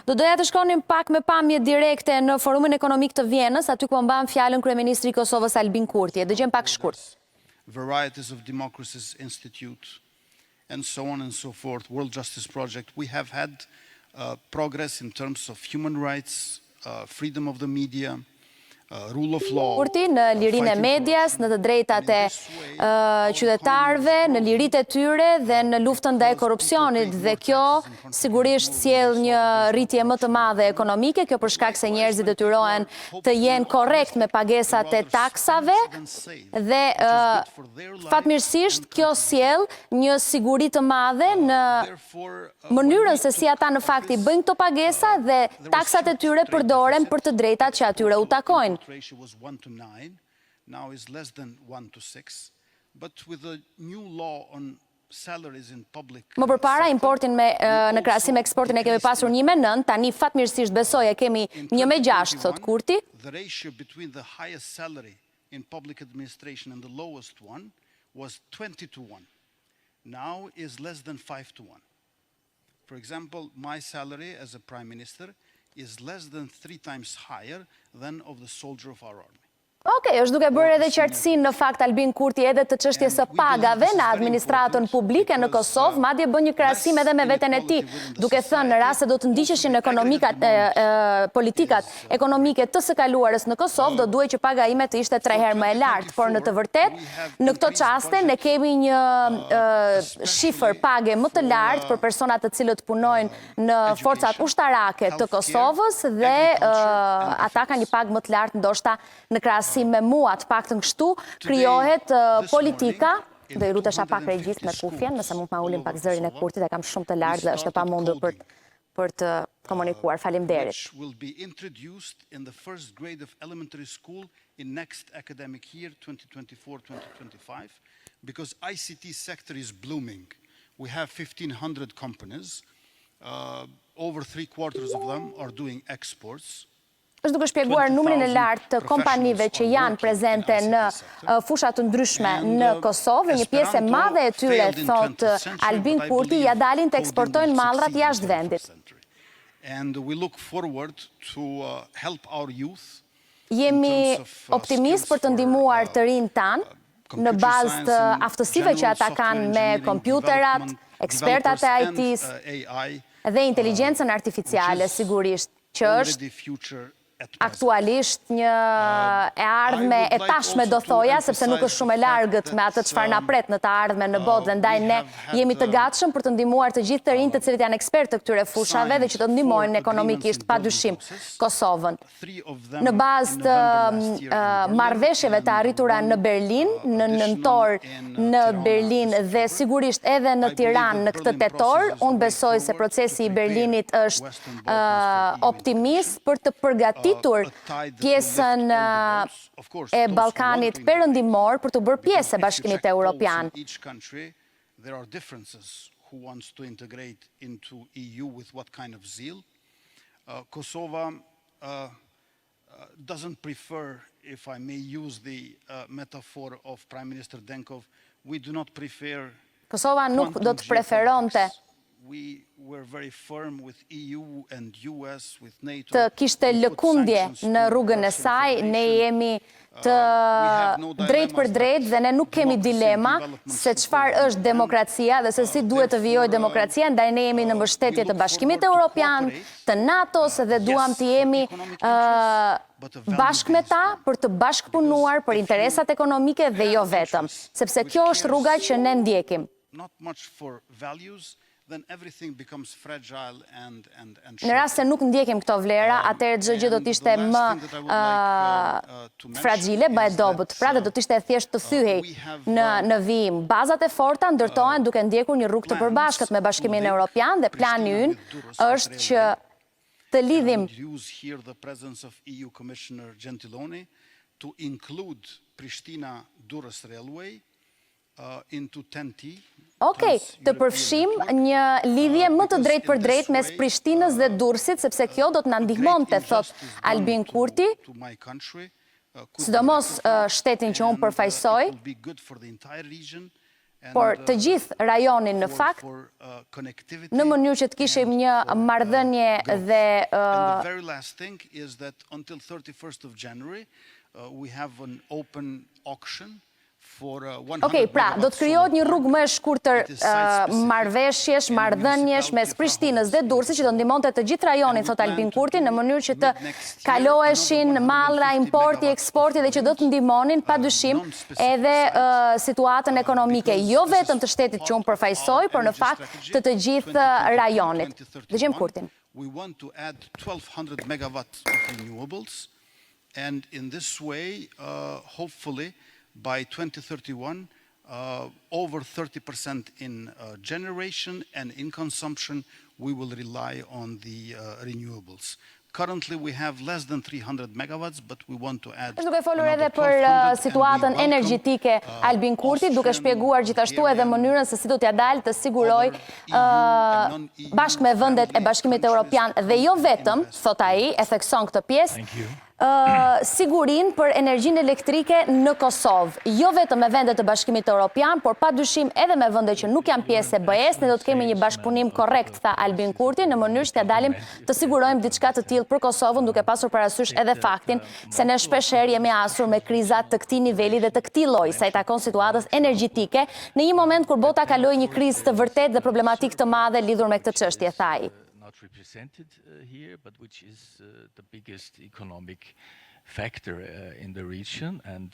Do doja të shkonim pak me pamje direkte në Forumin Ekonomik të Vjenës, aty ku mban fjalën Kryeministri i Kosovës Albin Kurti. Dëgjojmë pak shkurt. Varieties of Democracies Institute and so on and so forth, World Justice Project, we have had progress in terms of human rights, freedom of the media, rule of law. Kurti në lirinë e medias, në të drejtat e qytetarëve, në liritë e tyre dhe në luftën ndaj korrupsionit, dhe kjo sigurisht sjell një rritje më të madhe ekonomike, kjo për shkak se njerëzit detyrohen të jenë korrekt me pagesat e taksave dhe fatmirësisht kjo sjell një siguri të madhe në mënyrën se si ata në fakt i bëjnë këto pagesa dhe taksat e tyre përdoren për të drejtat që atyre u takojnë. Ratio was 1 to 9, now is less than 1 to 6, but with the new law on salaries in public. Më përpara importin në krahasim me eksportin e kemi pasur 1-9, tani fatmirësisht besoj e kemi 1-6, thot Kurti. The ratio between the highest salary in public administration and the lowest one was 20 to 1. Now is less than 5 to 1. For example, my salary as a prime minister is less than 3 times higher than of the soldier of our army. Okej, është duke bërë edhe qartësinë në fakt Albin Kurti edhe të çështjes së pagave në administratën publike në Kosovë, madje bën një krahasim edhe me veten e tij, duke thënë në rast se do të ndiqeshin politikat ekonomike të së kaluarës në Kosovë, do duhej që paga ime të ishte 3 herë më e lartë, por në të vërtetë në këto çaste ne kemi një shifër page më të lartë për personat të cilët punojnë në forcat ushtarake të Kosovës dhe ata kanë një pagë më të lartë ndoshta në krahasim me mua, të paktën kështu krijohet politika. Do i rutesha pak regjist me kufjen, nëse mund ma ulim pak zërin e Kurtit, e kam shumë të lartë dhe është e pamundur për të komunikuar. Faleminderit. Which will be introduced in the first grade of elementary school in next academic year 2024-2025 because ICT sector is blooming. We have 1,500 companies, over 3/4 of them are doing exports. Është duke shpjeguar numrin e lartë të kompanive që janë prezente në fusha të ndryshme në Kosovë, një pjesë e madhe e tyre, thot Albin Kurti, ja dalin të eksportojnë mallrat jashtë vendit. And we look forward to help our youth. Jemi optimist për të ndihmuar të rinjt tanë në bazë të aftësive që ata kanë me kompjuterat, ekspertat e IT-s dhe inteligjencën artificiale, sigurisht, që është aktualisht një e ardhme e tashme do thoja, sepse nuk është shumë e largët me atë çfarë na pret në të ardhmen në botë, dhe ndaj ne jemi të gatshëm për të ndihmuar të gjithë të rinjt të cilët janë ekspertë të këtyre fushave dhe që të ndihmojnë ekonomikisht padyshim Kosovën. Në bazë të marrëveshjeve të arritura në Berlin, në nëntor në Berlin dhe sigurisht edhe në Tiranë në këtë tetor, unë besoj se procesi i Berlinit është optimist për të përgatitur pjesën e Ballkanit perëndimor për të bërë pjesë e Bashkimit Evropian. There are differences who wants to integrate into EU with what kind of zeal. Kosovo doesn't prefer, if I may use the metaphor of Prime Minister Denkov, we do not prefer. Kosova nuk do të preferonte të kishte lëkundje në rrugën e saj, ne jemi të drejt për drejt dhe ne nuk kemi dilema se çfarë është demokracia dhe se si duhet të vijojë demokracia, ndaj ne jemi në mbështetje të Bashkimit Evropian, të NATO-s dhe duam të jemi bashkë me ta për të bashkëpunuar për interesat ekonomike dhe jo vetëm, sepse kjo është rruga që ne ndjekim. Then everything becomes fragile and në rast se nuk ndjekim këto vlera, atëherë çdo gjë do të ishte më fragjile, më e dobët, pra dhe do të ishte thjesht të thyhej në vijim. Bazat e forta ndërtohen duke ndjekur një rrugë të përbashkët me Bashkimin Evropian dhe plani ynë është që të lidhim to include Pristina-Durrës Railway into TEN-T. Okej, të përfshim një lidhje më të drejt për drejt mes Prishtinës dhe Durrësit, sepse kjo do të na ndihmonte, thot Albin Kurti, sidomos shtetin që unë përfaqësoj, por të gjithë rajonin në fakt, në mënyrë që të kishim një marrëdhënie dhe And the very last thing is that until 31st of January, we have an open auction for 100 Okej, pra, do të krijohet një rrugë më e shkurtër marrëveshjesh, marrëdhëniesh mes Prishtinës dhe Durrësit që do ndihmonte të gjithë rajonin, thot Albin Kurti, në mënyrë që të kaloheshin mallra, importi, eksporti dhe që do të ndihmonin padyshim edhe situatën ekonomike, jo vetëm të shtetit që unë përfaqësoj, por në fakt të gjithë rajonit. Dëgjojmë Kurtin. We want to add 1200 megawatts of renewables, and in this way, hopefully, by 2031, over 30% in generation and in consumption, we will rely on the renewables. Currently, we have less than 300 megawatts, but we want to add Duke folur edhe për situatën energjetike Albin Kurti, duke shpjeguar gjithashtu edhe mënyrën se si do t'ja dalë të siguroj bashkë me vendet e Bashkimit Evropian dhe jo vetëm, thot ai, e thekson këtë pjesë, sigurin për energjinë elektrike në Kosovë. Jo vetëm me vendet të Bashkimit Evropian, por padyshim edhe me vende që nuk janë pjesë e BE-s, ne do të kemi një bashkëpunim korrekt, tha Albin Kurti, në mënyrë që t'ja dalim të sigurojmë diçka të tillë për Kosovën, duke pasur parasysh edhe faktin se ne shpeshherë jemi asur me krizat të këtij niveli dhe të këtij lloji, sa i takon situatës energjetike, në një moment kur bota kaloi një krizë të vërtetë dhe problematikë të madhe lidhur me këtë çështje, tha ai. Not represented here, but which is the biggest economic factor in the region. And,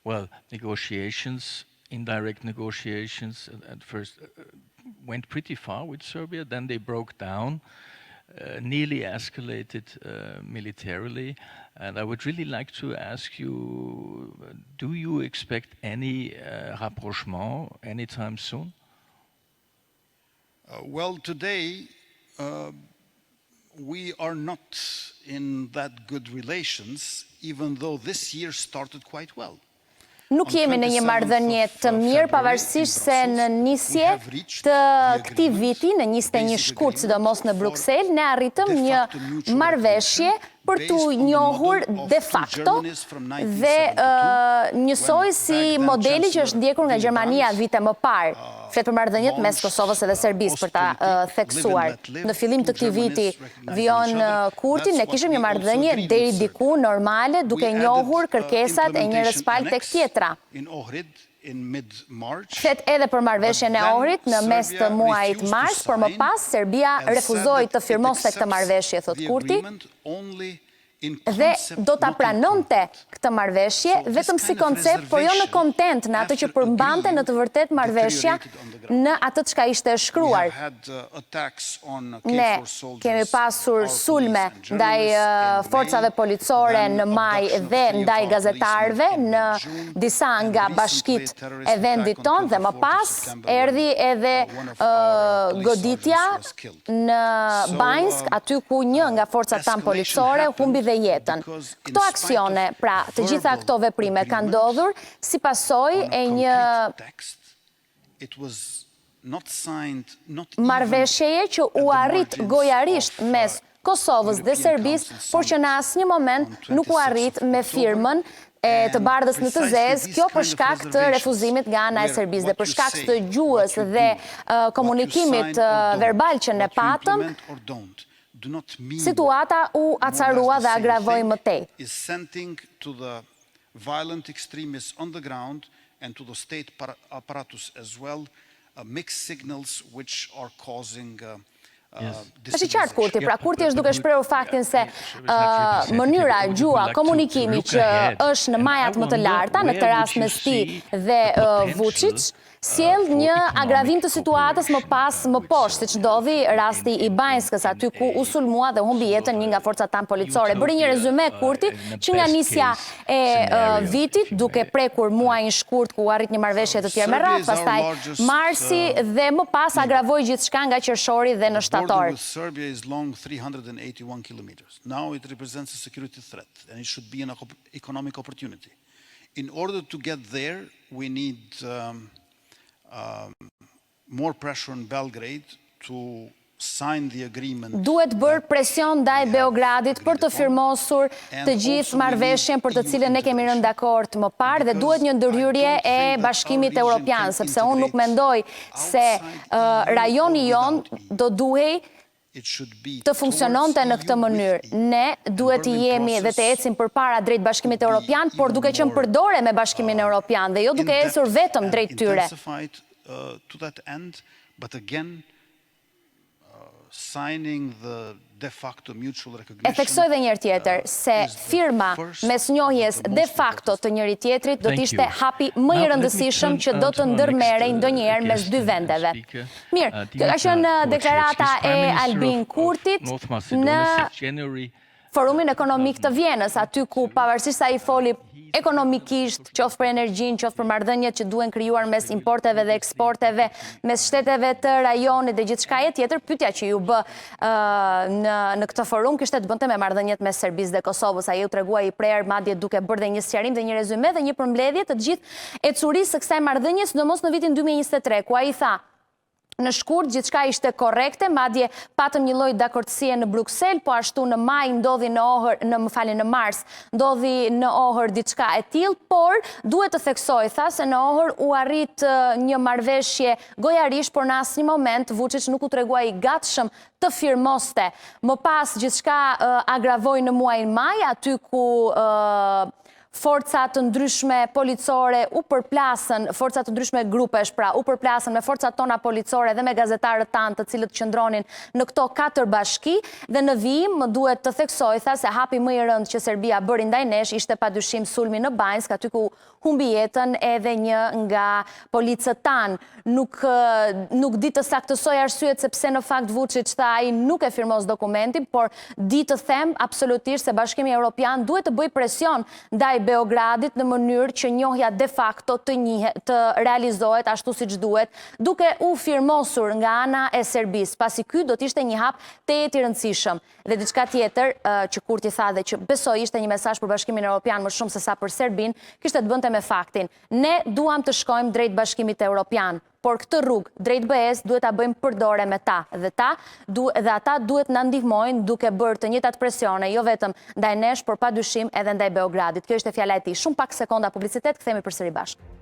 well, negotiations, indirect negotiations at first went pretty far with Serbia. Then they broke down, nearly escalated militarily. And I would really like to ask you, do you expect any rapprochement anytime soon? Well, today, we are not in that good relations, even though this year started quite well. Nuk jemi në një marrëdhënie të mirë, pavarësisht se në nisje të këtij viti, në 21 shkurt, sidomos në Bruksel, ne arritëm një marrëveshje për t'u njohur de facto dhe njësoj si modeli që është ndjekur nga Gjermania vite më parë. Flet për marrëdhëniet mes Kosovës edhe Serbisë për ta theksuar. Në fillim të këtij viti, Vjenë Kurti, ne kishim një marrëdhënie deri diku normale, duke njohur kërkesat e njërës palë tek tjetra. Flet edhe për marrëveshjen e Ohrit në mes të muajit mars, por më pas Serbia refuzoi të firmoste këtë marrëveshje, thot Kurti, dhe do ta pranonte këtë marrëveshje vetëm si koncept, por jo në kontent në atë që përmbante në të vërtet marrëveshja në atë çka ishte shkruar. Ne kemi pasur sulme ndaj forcave policore në maj dhe ndaj gazetarëve në disa nga bashkit e vendit ton, dhe më pas erdhi edhe goditja në Banjsk, aty ku një nga forcat tan policore humbi dhe jetën. Këto aksione, pra të gjitha këto veprime kanë ndodhur si pasojë e një marrëveshjeje që u arrit gojarisht mes Kosovës dhe Serbisë, por që në asnjë moment nuk u arrit me firmën e të bardhës në të zezë, kjo për shkak të refuzimit nga ana e Serbisë dhe për shkak të gjuhës dhe komunikimit verbal që ne patëm. Situata u acarua dhe agravoi më tej. Is sending to the violent extremists on the ground and to the state apparatus as well mixed signals which are causing Është i qartë Kurti, pra Kurti është duke shprehur faktin se mënyra, gjua, komunikimi që është në majat më të larta, në këtë rast mes tij dhe Vučić, sjell një agravim të situatës më pas më poshtë, siç ndodhi rasti i Banjskës, aty ku u sulmua dhe humbi jetën një nga forcat tan policore. Bëri një rezume Kurti që nga nisja e vitit, duke prekur muajin shkurt ku u arrit një marrëveshje të tjerë me radhë, pastaj marsi dhe më pas agravoi gjithçka nga qershori dhe në shtator. border with Serbia is long 381 kilometers. Now it represents a security threat, and it should be an economic opportunity. In order to get there, we need more pressure on Belgrade to duhet bërë presion ndaj Beogradit për të firmosur të gjithë marrëveshjen për të cilën ne kemi rënë dakord më parë dhe duhet një ndërhyrje e Bashkimit Evropian, sepse unë nuk mendoj se rajoni jon do duhej të funksiononte në këtë mënyrë. Ne duhet të jemi dhe të ecim përpara drejt Bashkimit Evropian, por duke qenë përdore me Bashkimin Evropian dhe jo duke ecur vetëm drejt tyre. E theksoj dhe njërë tjetër, se firma mes njohjes de facto të njëri tjetrit do t'ishte hapi më i rëndësishëm që do të ndërmerej ndonjëherë mes dy vendeve. Mirë, kjo ka qenë deklarata e Albin Kurtit në Forumin Ekonomik të Vjenës, aty ku pavarësisht sa i foli ekonomikisht, qoftë për energjinë, qoftë për marrëdhëniet që duhen krijuar mes importeve dhe eksporteve, mes shteteve të rajonit dhe gjithçka tjetër, pyetja që ju bë në këtë forum kishte të bënte me marrëdhëniet mes Serbisë dhe Kosovës. Ai u tregua i prerë madje duke bërë dhe një sqarim dhe një rezume dhe një përmbledhje të gjithë ecurisë së kësaj marrëdhënie, sidomos në vitin 2023, ku ai tha: në shkurt, gjithçka ishte korrekte, madje patëm një lloj dakordësie në Bruksel, po ashtu në maj ndodhi në mars ndodhi në Ohër diçka e tillë, por duhet të theksoj, tha, se në Ohër u arrit një marrëveshje gojarish, por në asnjë moment Vučić nuk u tregua i gatshëm të firmoste. Më pas gjithçka agravoi në muajin maj, aty ku forcat të ndryshme policore u përplasën, forcat të ndryshme grupesh, pra u përplasën me forcat tona policore dhe me gazetarët tanë të cilët qëndronin në këto 4 bashki, dhe në vijim më duhet të theksoj, tha, se hapi më i rënd që Serbia bëri ndaj nesh ishte padyshim sulmi në Banjsk, aty ku humbi jetën edhe një nga policët tanë. Nuk di të saktësoj arsyet sepse në fakt Vučić tha ai nuk e firmos dokumentin, por di të them absolutisht se Bashkimi Evropian duhet të bëj presion ndaj Beogradit në mënyrë që njohja de facto të realizohet ashtu siç duhet, duke u firmosur nga ana e Serbisë, pasi ky do të ishte një hap tejet i rëndësishëm. Dhe diçka tjetër që Kurti tha dhe që besoj ishte një mesazh për Bashkimin Evropian më shumë se sa për Serbinë, kishte të bënte me faktin: ne duam të shkojmë drejt Bashkimit Evropian, por këtë rrugë drejt BE-s duhet ta bëjmë përdore me ta, dhe ata duhet na ndihmojnë duke bërë të njëjtat presione, jo vetëm ndaj nesh, por padyshim edhe ndaj Beogradit. Kjo ishte fjala e tij. Shumë pak sekonda publicitet, kthehemi përsëri bashkë.